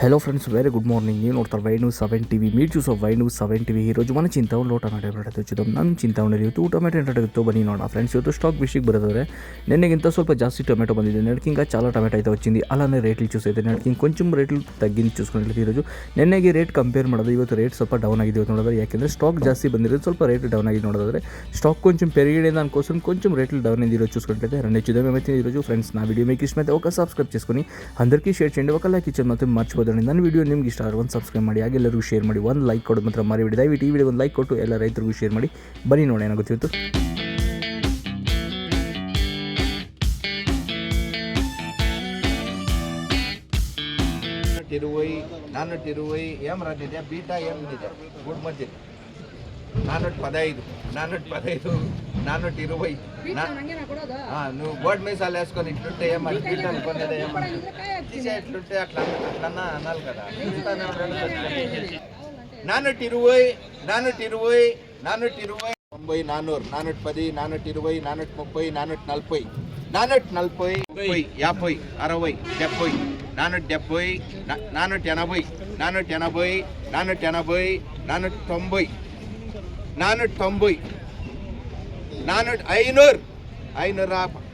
Hello friends, very good morning. నేను ನೋಡ್ತಾರೆ Y7 TV మీరు చూಸೋ Y7 టీవీ. ఈరోజు మన చింತಾವಣೆ ಟೊಮೆಟೊ ರೇಟ್ చూద్దాం. ನಮ್ಮ చింತಾವಣೆಯಲ್ಲಿ ಇವತ್ತು ಟೊಮೆಟೊ ರೇಟ್ ಬನ್ನಿ ನೋಡೋಣ ಫ್రెಂಡ್ಸ್. ಇವತ್ತು స్టాక్ విషయಕ್ಕೆ ಬರೋದಾದ್ರೆ నిన్నగింత ಸ್ವಲ್ಪ ಜಾಸ್ತಿ టొమాటో ಬಂದಿದೆ. నెలకి ఇంకా చాలా టొమాటో అయితే వచ్చింది. అలానే రేట్లు చూసైతే నెలకి కొంచెం రేట్లు తగ్గింది చూసుకున్నట్లయితే ఈరోజు నిన్నಗೆ ರೇಟ್ ಕಂಪೇರ್ ಮಾಡೋದು ಇವತ್ತು ರೇಟ್ ಸ್ವಲ್ಪ ಡೌನ್ ಆಗಿದೆ ಇವತ್ತು ನೋಡಿದ್ರೆ. ಯಾಕೆಂದರೆ ಸ್ಟಾಕ್ ಜಾಸ್ತಿ ಬಂದಿರೋದು ಸ್ವಲ್ಪ ರೇಟ್ ಡೌನ್ ಆಗಿದೆ ನೋಡೋದಾದ್ರೆ. స్టాక్ కొంచెం పెరిగిన దానికోసం కొంచెం రేట్లు డౌన్ అయింది ఈరోజు చూసుకున్నట్లయితే. రెండు చూద్దాం ఏమైతే ఈరోజు ఫ్రెండ్స్. నా వీడియో మీకు ఇష్టమైతే ఒక సబ్స్క్రైబ్ చేసుకొని అందరికీ షేర్ చేయండి, ఒక లైక్ ఇచ్చేది మాత్రం మర్చిపోదండి. ನನ್ನ ವಿಡಿಯೋ ನಿಮ್ಗೆ ಇಷ್ಟ ಆದರೆ ಒಂದು ಸಬ್ಸ್ಕ್ರೈಬ್ ಮಾಡಿ, ಹಾಗೆ ಎಲ್ಲರಿಗೂ ಶೇರ್ ಮಾಡಿ. ಒಂದು ಲೈಕ್ ಕೊಡೋದು ಮಾತ್ರ ಮರಿಬೇಡಿ. ದಯವಿಟ್ಟು ಈ ವಿಡಿಯೋ ಒಂದು ಲೈಕ್ ಕೊಟ್ಟು ಎಲ್ಲ ರೈತರಿಗೂ ಶೇರ್ ಮಾಡಿ. ಬನ್ನಿ ನೋಡಿ ಏನಾಗುತ್ತಿತ್ತು. నాన్నూటి ఇరవై ఏం రానిదే బీటా ఏం నిదే గుడ్ మధ్య 415 420 నువ్వు బోర్డు మీసాలు వేసుకొని ఇట్లుంటే ఏమని బీటా అనుకునేది ఏమని తీసే ఇట్లుంటే అట్లా అట్లన్నా అనాలి కదా. 420 420 420 90 400 410 420 430 440 440 50 60 70 470 480 480 480 490 490 500